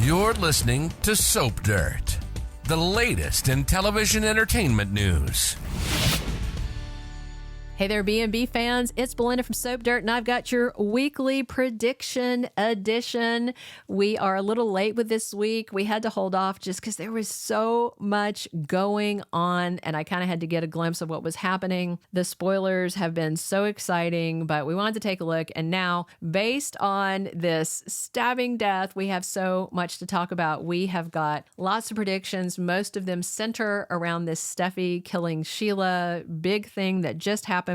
You're listening to Soap Dirt, the latest in television entertainment news. Hey there, B&B fans. It's Belinda from Soap Dirt, and I've got your weekly prediction edition. We are a little late with this week. We had to hold off just because there was so much going on, and I kind of had to get a glimpse of what was happening. The spoilers have been so exciting, but we wanted to take a look. And now, based on this stabbing death, we have so much to talk about. We have got lots of predictions. Most of them center around this Steffy killing Sheila big thing that just happened.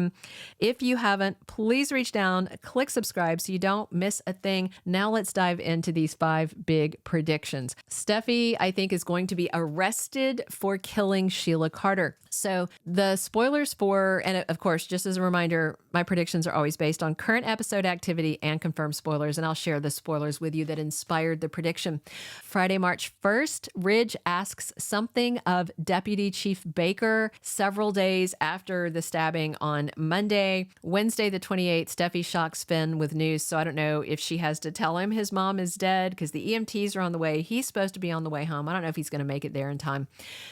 If you haven't, please reach down, click subscribe so you don't miss a thing. Now let's dive into these 5 big predictions. Steffy, I think, is going to be arrested for killing Sheila Carter. So the spoilers for, and of course, just as a reminder, my predictions are always based on current episode activity and confirmed spoilers, and I'll share the spoilers with you that inspired the prediction. Friday, March 1st, Ridge asks something of Deputy Chief Baker several days after the stabbing on Monday. Wednesday, the 28th, Steffy shocks Finn with news, so I don't know if she has to tell him his mom is dead because the EMTs are on the way. He's supposed to be on the way home. I don't know if he's going to make it there in time.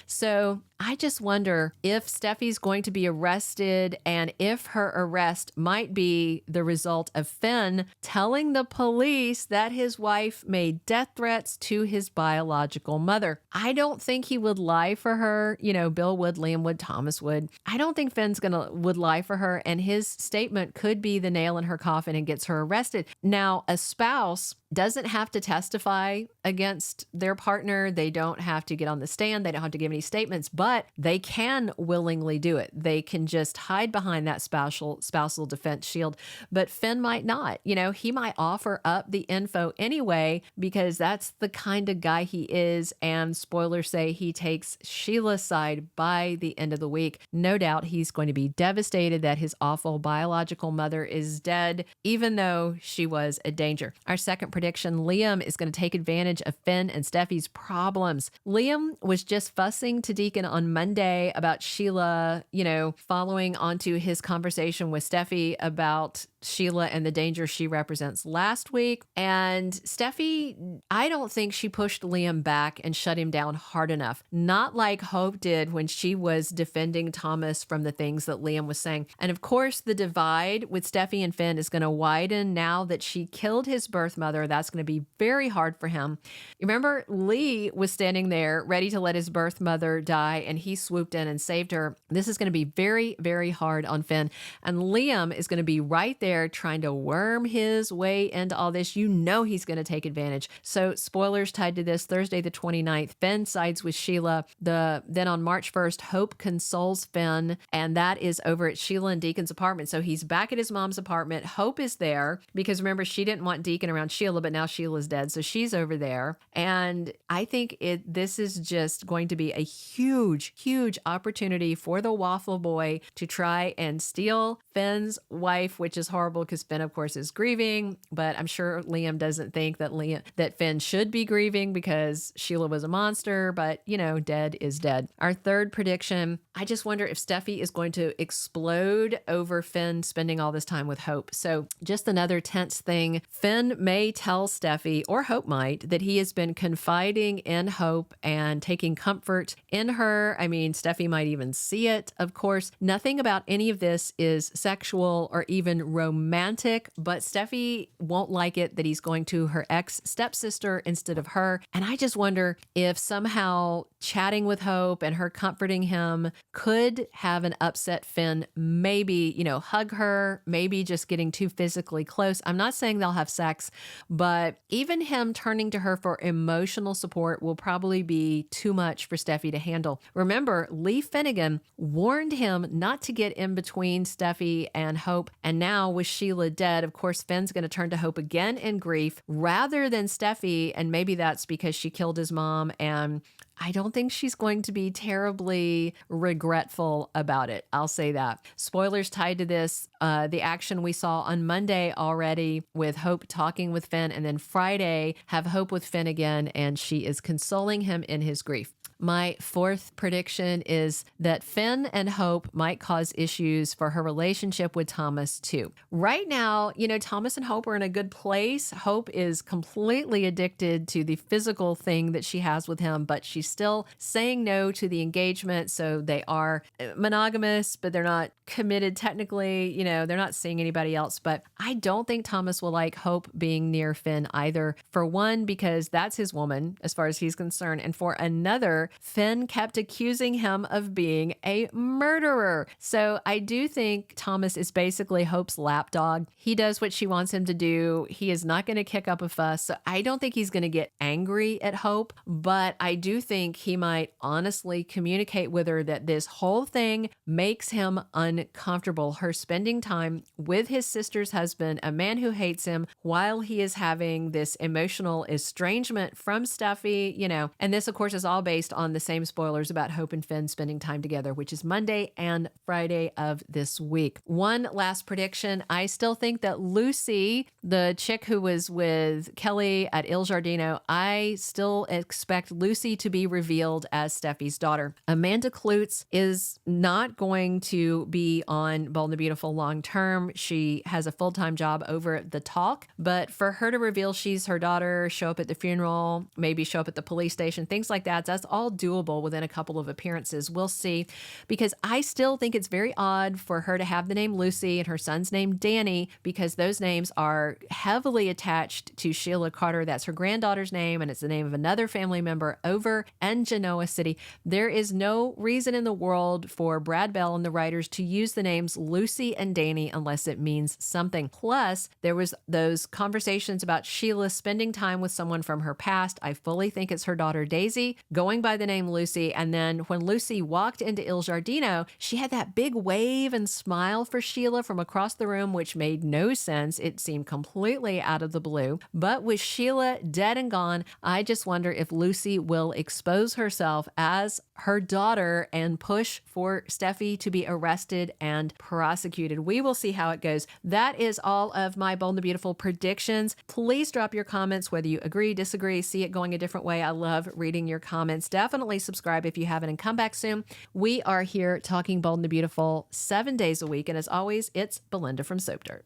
So I just wonder if Steffy's going to be arrested and if her arrest might be the result of Finn telling the police that his wife made death threats to his biological mother. I don't think he would lie for her. You know, Bill would, Liam would, Thomas would. I don't think Finn's would lie for her, and his statement could be the nail in her coffin and gets her arrested. Now, a spouse doesn't have to testify against their partner. They don't have to get on the stand. They don't have to give any statements, but they can willingly do it. They can just hide behind that spousal defense shield, but Finn might not. You know, he might offer up the info anyway because that's the kind of guy he is, and spoilers say he takes Sheila's side by the end of the week. No doubt he's going to be devastated that his awful biological mother is dead, even though she was a danger. Our second prediction, Liam is going to take advantage of Finn and Steffy's problems. Liam was just fussing to Deacon on Monday about Sheila, you know, following onto his conversation with Steffy about Sheila and the danger she represents last week. And Steffy, I don't think she pushed Liam back and shut him down hard enough. Not like Hope did when she was defending Thomas from the things that Liam was saying. And of course, the divide with Steffy and Finn is going to widen now that she killed his birth mother. That's going to be very hard for him. You remember, Lee was standing there ready to let his birth mother die, and he swooped in and saved her. This is going to be very, very hard on Finn. And Liam is going to be right there trying to worm his way into all this. You know he's going to take advantage. So spoilers tied to this. Thursday the 29th, Finn sides with Sheila. Then on March 1st, Hope consoles Finn, and that is over at Sheila and Deacon's apartment. So he's back at his mom's apartment. Hope is there because remember, she didn't want Deacon around Sheila, but now Sheila's dead. So she's over there. And I think this is just going to be a huge, huge opportunity for the Waffle Boy to try and steal Finn's wife, which is horrible because Finn, of course, is grieving. But I'm sure Liam doesn't think that Finn should be grieving because Sheila was a monster. But, you know, dead is dead. Our third prediction, I just wonder if Steffy is going to explode over Finn spending all this time with Hope. So just another tense thing. Finn may tell Steffy, or Hope might, that he has been confiding in Hope and taking comfort in her. I mean, Steffy might even see it. Of course, nothing about any of this is sexual or even romantic, but Steffy won't like it that he's going to her ex-stepsister instead of her. And I just wonder if somehow chatting with Hope and her comforting him could have an upset Finn, maybe, you know, hug her, maybe just getting too physically close. I'm not saying they'll have sex, but even him turning to her for emotional support will probably be too much for Steffy to handle. Remember, Lee Finnegan warned him not to get in between Steffy and Hope, and now with Sheila dead, of course, Finn's going to turn to Hope again in grief rather than Steffy, and maybe that's because she killed his mom, and I don't think she's going to be terribly regretful about it. I'll say that. Spoilers tied to this, the action we saw on Monday already with Hope talking with Finn, and then Friday have Hope with Finn again, and she is consoling him in his grief. My fourth prediction is that Finn and Hope might cause issues for her relationship with Thomas too. Right now, Thomas and Hope are in a good place. Hope is completely addicted to the physical thing that she has with him, but she's still saying no to the engagement. So they are monogamous, but they're not committed technically. They're not seeing anybody else. But I don't think Thomas will like Hope being near Finn either. For one, because that's his woman as far as he's concerned. And for another, Finn kept accusing him of being a murderer. So I do think Thomas is basically Hope's lapdog. He does what she wants him to do. He is not going to kick up a fuss. So I don't think he's going to get angry at Hope, but I do think he might honestly communicate with her that this whole thing makes him uncomfortable. Her spending time with his sister's husband, a man who hates him, while he is having this emotional estrangement from Steffy, and this, of course, is all based on the same spoilers about Hope and Finn spending time together, which is Monday and Friday of this week. One last prediction. I still think that Lucy, the chick who was with Kelly at Il Giardino, I still expect Lucy to be revealed as Steffy's daughter. Amanda Klutz is not going to be on Bold and the Beautiful long term. She has a full-time job over at The Talk, but for her to reveal she's her daughter, show up at the funeral, maybe show up at the police station, things like that's all doable within a couple of appearances. We'll see, because I still think it's very odd for her to have the name Lucy and her son's name Danny, because those names are heavily attached to Sheila Carter. That's her granddaughter's name, and it's the name of another family member over in Genoa City. There is no reason in the world for Brad Bell and the writers to use the names Lucy and Danny unless it means something. Plus, there was those conversations about Sheila spending time with someone from her past. I fully think it's her daughter Daisy going by the name Lucy. And then when Lucy walked into Il Giardino, she had that big wave and smile for Sheila from across the room, which made no sense. It seemed completely out of the blue. But with Sheila dead and gone, I just wonder if Lucy will expose herself as her daughter and push for Steffy to be arrested and prosecuted. We will see how it goes. That is all of my Bold and the Beautiful predictions. Please drop your comments, whether you agree, disagree, see it going a different way. I love reading your comments. Definitely subscribe if you haven't and come back soon. We are here talking Bold and the Beautiful 7 days a week. And as always, it's Belinda from Soap Dirt.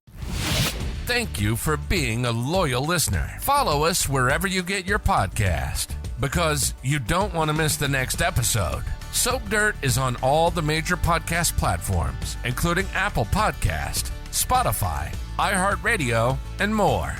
Thank you for being a loyal listener. Follow us wherever you get your podcast, because you don't want to miss the next episode. Soap Dirt is on all the major podcast platforms, including Apple Podcast, Spotify, iHeartRadio, and more.